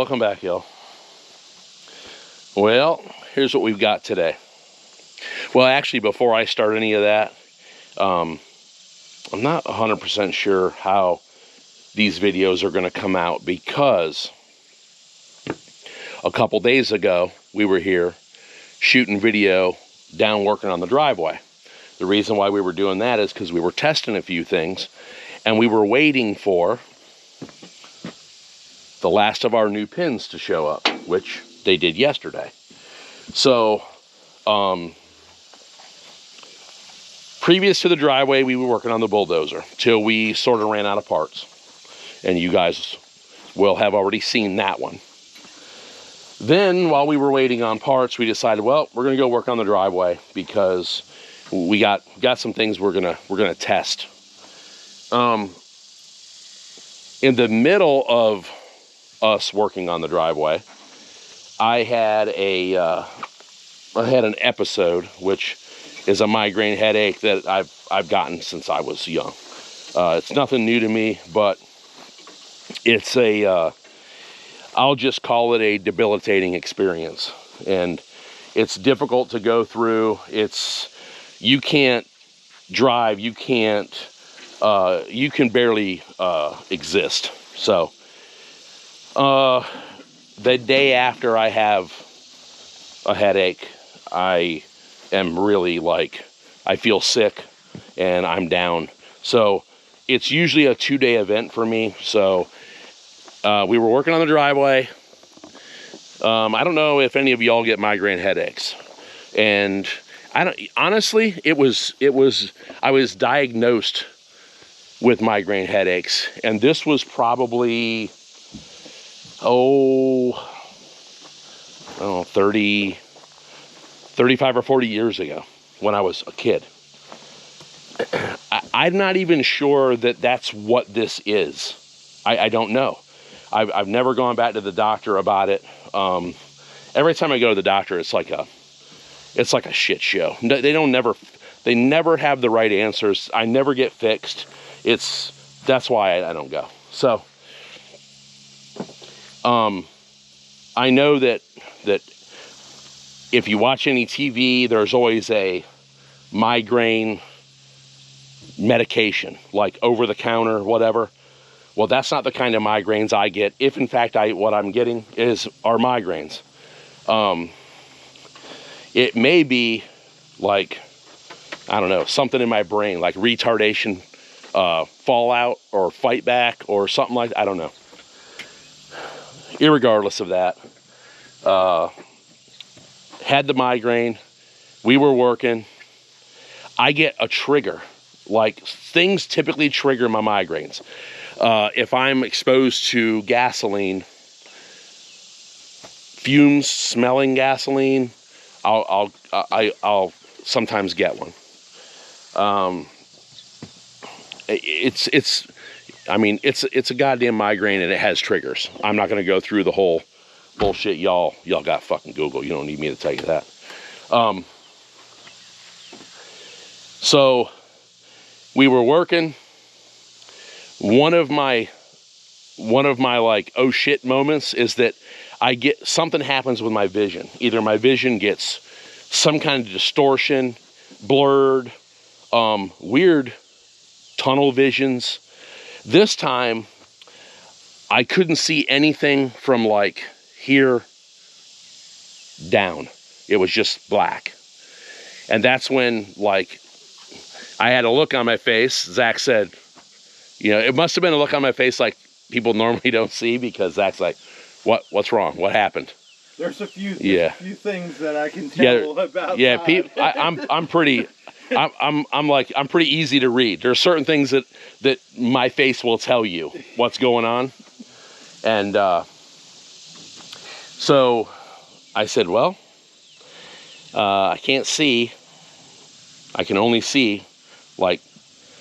welcome back, y'all. Well, here's what we've got today. Well, actually, before I start any of that, I'm not 100% sure how these videos are going to come out, because a couple days ago, we were here shooting video down working on the driveway. The reason why we were doing that is because we were testing a few things, and we were waiting for the last of our new pins to show up, which they did yesterday. So, previous to the driveway, we were working on the Bulldozer till we sort of ran out of parts. And you guys will have already seen that one. Then, while we were waiting on parts, we decided, well, we're gonna go work on the driveway because we got some things we're gonna test. In the middle of us working on the driveway, I had an episode, which is a migraine headache that I've gotten since I was young. It's nothing new to me, but it's I'll just call it a debilitating experience, and it's difficult to go through. You can't drive, you can barely exist. So the day after I have a headache, I am really I feel sick and I'm down. So it's usually a 2-day event for me. So we were working on the driveway. I don't know if any of y'all get migraine headaches, and honestly, I was diagnosed with migraine headaches, and this was probably 35 or 40 years ago when I was a kid. I'm not even sure that that's what this is. I don't know. I've never gone back to the doctor about it. Every time I go to the doctor, it's like a shit show. They never have the right answers. I never get fixed. That's why I don't go. So, I know that if you watch any TV, there's always a migraine medication, like over the counter, whatever. Well, that's not the kind of migraines I get. If in fact what I'm getting are migraines. It may be I don't know, something in my brain, like retardation, fallout or fight back or something like that. I don't know. Irregardless of that, had the migraine. We were working. I get a trigger. Things typically trigger my migraines. If I'm exposed to gasoline, fumes, smelling gasoline, I'll sometimes get one. It's a goddamn migraine, and it has triggers. I'm not gonna go through the whole bullshit. Y'all got fucking Google. You don't need me to tell you that. So we were working. One of my oh shit moments is that something happens with my vision. Either my vision gets some kind of distortion, blurred, weird tunnel visions. This time, I couldn't see anything from here down. It was just black. And that's when I had a look on my face. Zach said, it must have been a look on my face like people normally don't see, because Zach's like, what's wrong? What happened? There's a few things that I can tell about. Yeah, I'm pretty easy to read. There are certain things that my face will tell you what's going on. And so I said, well, I can't see. I can only see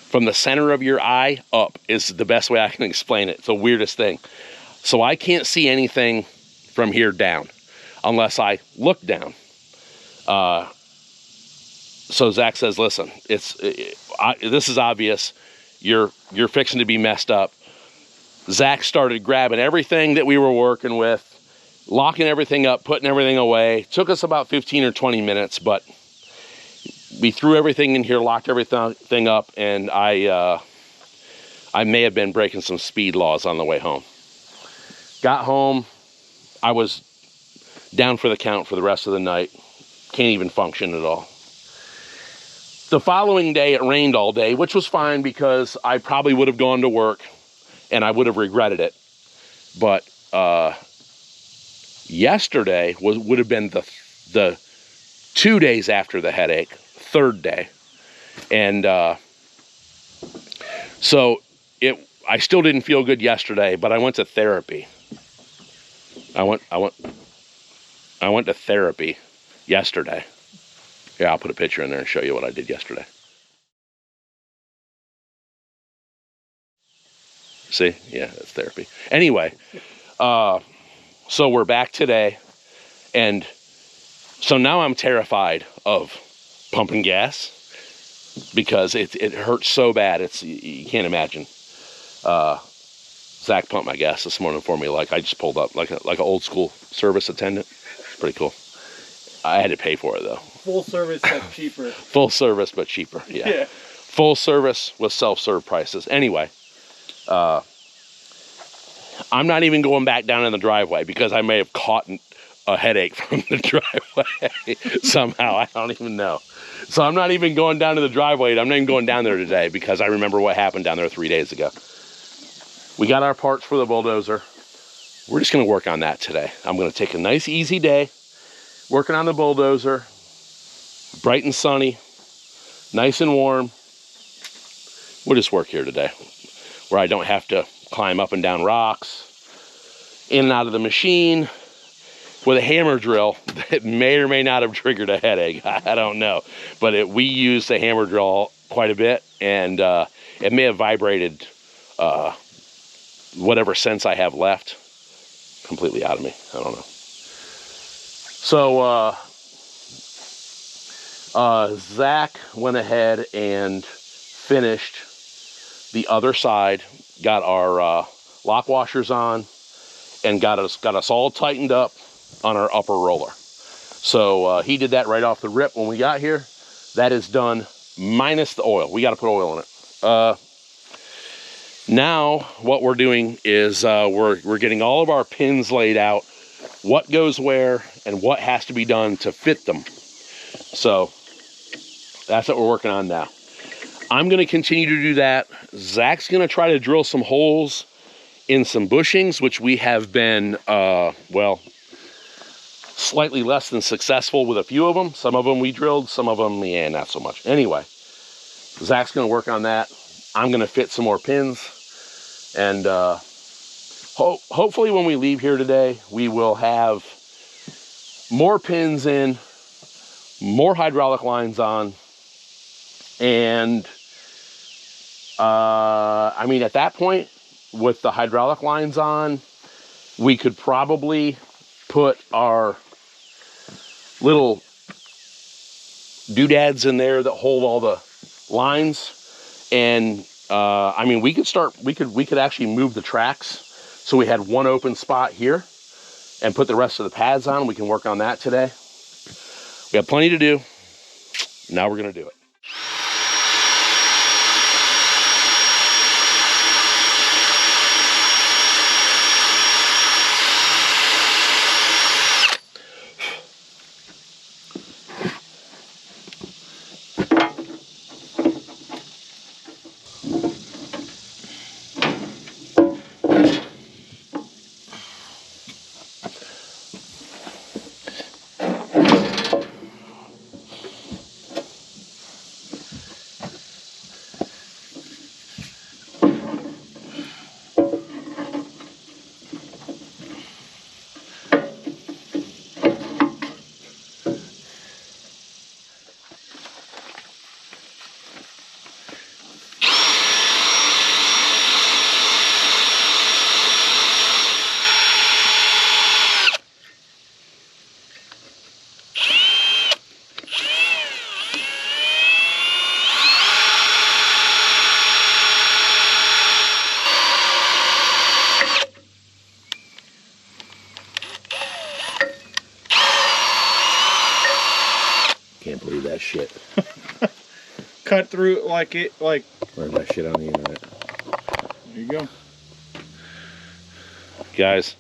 from the center of your eye up is the best way I can explain it. It's the weirdest thing. So I can't see anything from here down unless I look down. So Zach says, listen, this is obvious. You're fixing to be messed up. Zach started grabbing everything that we were working with, locking everything up, putting everything away. Took us about 15 or 20 minutes, but we threw everything in here, locked everything up, and I may have been breaking some speed laws on the way home. Got home, I was down for the count for the rest of the night. Can't even function at all. The following day, it rained all day, which was fine because I probably would have gone to work and I would have regretted it. But yesterday would have been the 2 days after the headache, third day. And so I still didn't feel good yesterday, but I went to therapy. I went to therapy yesterday. Yeah, I'll put a picture in there and show you what I did yesterday. See? Yeah, that's therapy. Anyway, so we're back today, and so now I'm terrified of pumping gas because it hurts so bad. You can't imagine. Zach pumped my gas this morning for me, like I just pulled up like an old school service attendant. It's pretty cool. I had to pay for it though. Full service but cheaper. Full service but cheaper. Yeah. Full service with self-serve prices. Anyway, I'm not even going back down in the driveway because I may have caught a headache from the driveway somehow. I don't even know. So I'm not even going down to the driveway. I'm not even going down there today because I remember what happened down there 3 days ago. We got our parts for the bulldozer. We're just going to work on that today. I'm going to take a nice easy day working on the bulldozer. Bright and sunny, nice and warm. We'll just work here today where I don't have to climb up and down rocks, in and out of the machine with a hammer drill that may or may not have triggered a headache. I don't know, but we use the hammer drill quite a bit, and it may have vibrated whatever sense I have left completely out of me. I don't know. So Zach went ahead and finished the other side, got our lock washers on, and got us all tightened up on our upper roller. So he did that right off the rip when we got here. That is done minus the oil. We got to put oil in it. Now what we're doing is we're getting all of our pins laid out, what goes where and what has to be done to fit them. So that's what we're working on now. I'm going to continue to do that. Zach's going to try to drill some holes in some bushings, which we have been, well, slightly less than successful with a few of them. Some of them we drilled, some of them, yeah, not so much. Anyway, Zach's going to work on that. I'm going to fit some more pins. And hopefully when we leave here today, we will have more pins in, more hydraulic lines on, and I mean, at that point, with the hydraulic lines on, we could probably put our little doodads in there that hold all the lines, and I mean, we could actually move the tracks so we had one open spot here and put the rest of the pads on. We can work on that today. We have plenty to do. Now we're going to do it. cut through it like it, like... Learn that shit on the internet. There you go. Guys,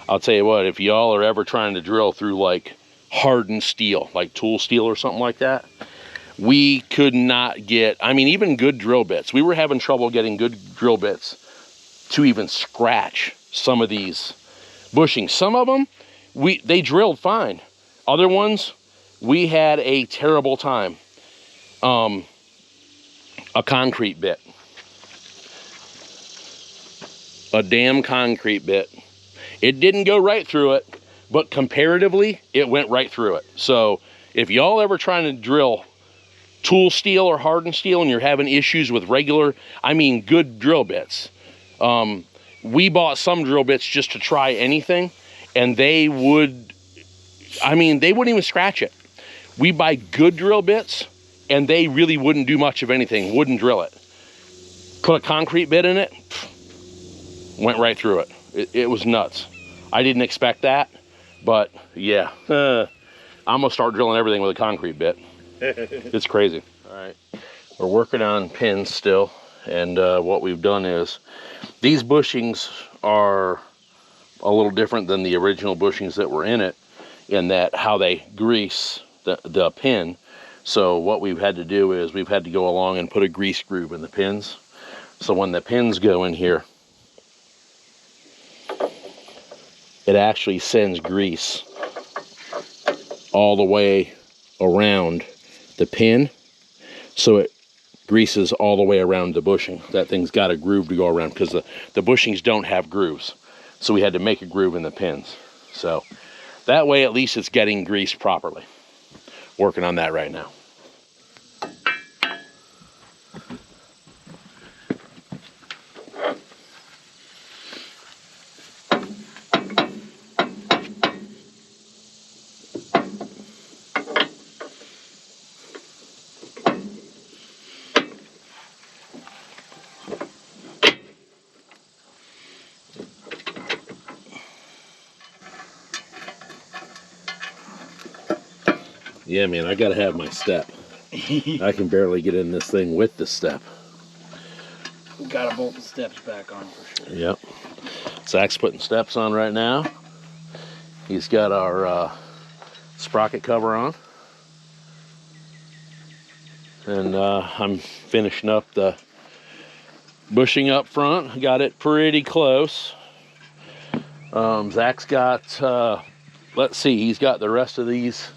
I'll tell you what, if y'all are ever trying to drill through like hardened steel, like tool steel or something like that, we could not get, I mean, even good drill bits. We were having trouble getting good drill bits to even scratch some of these bushings. Some of them, they drilled fine. Other ones, we had a terrible time. A concrete bit. A damn concrete bit. It didn't go right through it, but comparatively, it went right through it. So if y'all ever trying to drill tool steel or hardened steel and you're having issues with regular, I mean good drill bits, we bought some drill bits just to try anything, and they would, I mean, they wouldn't even scratch it. We buy good drill bits, and they really wouldn't do much of anything, wouldn't drill it. Put a concrete bit in it, went right through it. It was nuts. I didn't expect that, but yeah. I'm gonna start drilling everything with a concrete bit. It's crazy. All right, we're working on pins still, and what we've done is, these bushings are a little different than the original bushings that were in it, in that how they grease the pin. So what we've had to do is we've had to go along and put a grease groove in the pins. So when the pins go in here, it actually sends grease all the way around the pin. So it greases all the way around the bushing. That thing's got a groove to go around, because the bushings don't have grooves. So we had to make a groove in the pins. So that way at least it's getting greased properly. Working on that right now. Yeah, man, I gotta have my step. I can barely get in this thing with the step. We gotta bolt the steps back on for sure. Yep. Zach's putting steps on right now. He's got our sprocket cover on. And I'm finishing up the bushing up front. Got it pretty close. Zach's got, let's see, he's got the rest of these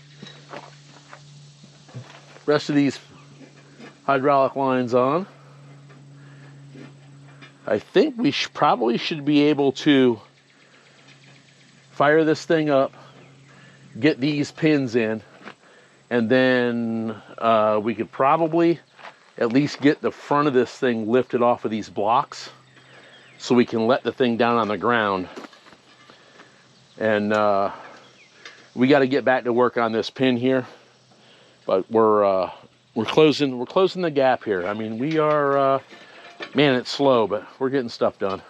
hydraulic lines on. I think we probably should be able to fire this thing up, get these pins in, and then we could probably at least get the front of this thing lifted off of these blocks so we can let the thing down on the ground. And we got to get back to work on this pin here. But we're closing the gap here. I mean, we are, man, it's slow, but we're getting stuff done.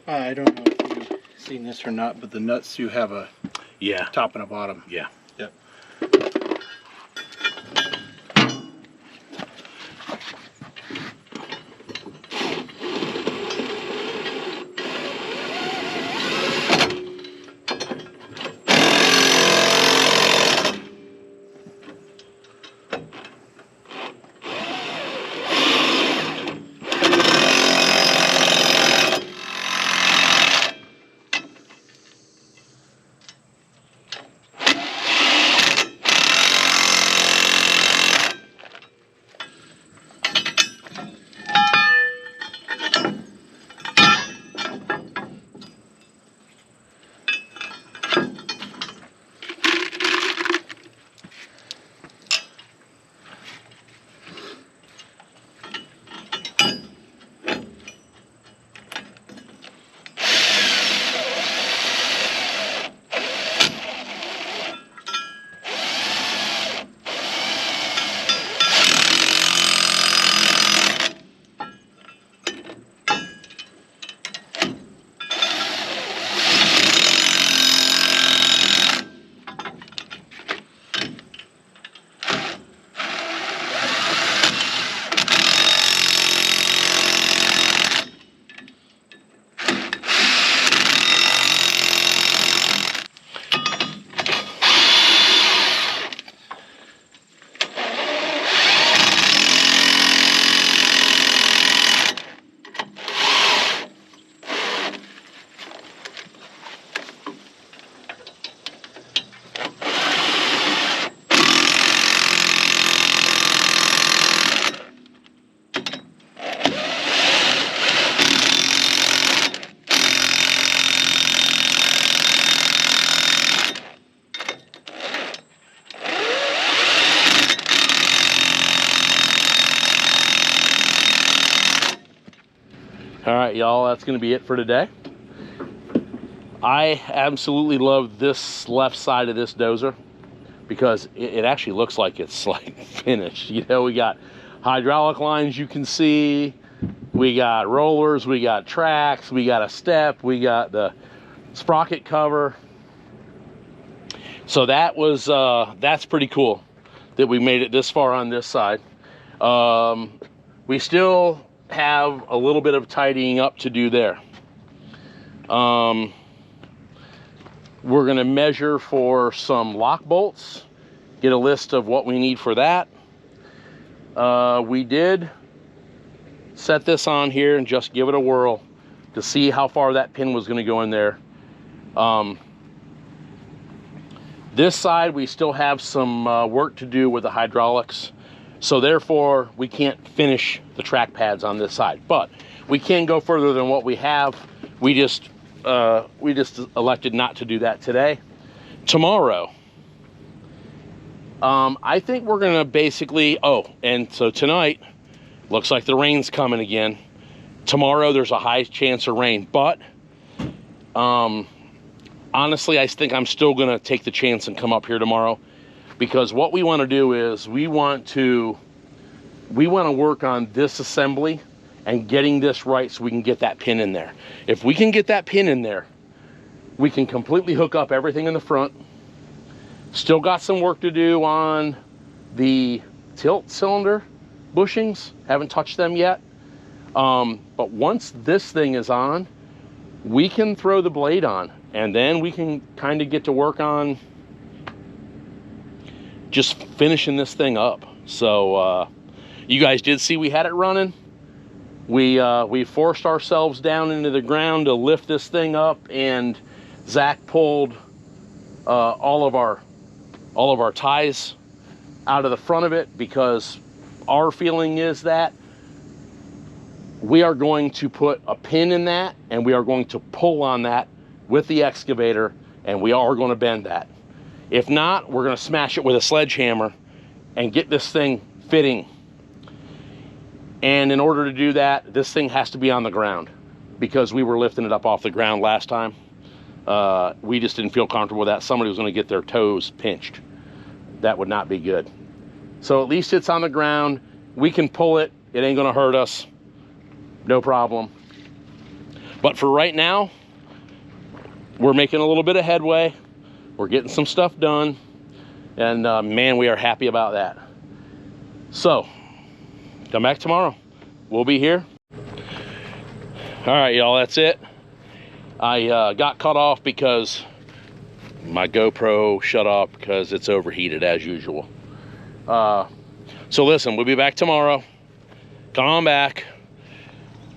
I don't know if you've seen this or not, but the nuts do have a top and a bottom. Yeah. Yep. All right, y'all, that's going to be it for today. I absolutely love this left side of this dozer because it actually looks like it's like finished. You know, we got hydraulic lines you can see, we got rollers, we got tracks, we got a step, we got the sprocket cover. So that was that's pretty cool that we made it this far on this side. We still have a little bit of tidying up to do there. We're gonna measure for some lock bolts, get a list of what we need for that. We did set this on here and just give it a whirl to see how far that pin was gonna go in there. This side, we still have some work to do with the hydraulics. So therefore, we can't finish the track pads on this side, but we can go further than what we have. We just elected not to do that today. Tomorrow, I think we're gonna basically, and so tonight, looks like the rain's coming again. Tomorrow, there's a high chance of rain, but honestly, I think I'm still gonna take the chance and come up here tomorrow, because what we want to do is we want to work on this assembly and getting this right so we can get that pin in there. If we can get that pin in there, we can completely hook up everything in the front. Still got some work to do on the tilt cylinder bushings, haven't touched them yet. But once this thing is on, we can throw the blade on, and then we can kind of get to work on just finishing this thing up. So you guys did see we had it running. We forced ourselves down into the ground to lift this thing up, and Zach pulled all of our ties out of the front of it, because our feeling is that we are going to put a pin in that, and we are going to pull on that with the excavator, and we are going to bend that. If not, we're going to smash it with a sledgehammer and get this thing fitting. And in order to do that, this thing has to be on the ground, because we were lifting it up off the ground last time. We just didn't feel comfortable with that. Somebody was going to get their toes pinched. That would not be good. So at least it's on the ground. We can pull it. It ain't going to hurt us. No problem. But for right now, we're making a little bit of headway. We're getting some stuff done. And man, we are happy about that. So, come back tomorrow. We'll be here. All right, y'all, that's it. I got cut off because my GoPro shut off because it's overheated as usual. So listen, we'll be back tomorrow. Come on back.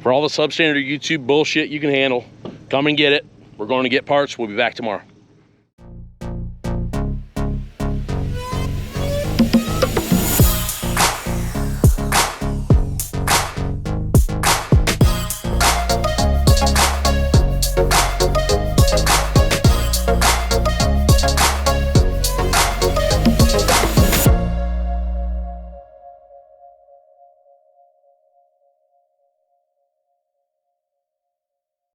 For all the substandard YouTube bullshit you can handle, come and get it. We're going to get parts. We'll be back tomorrow.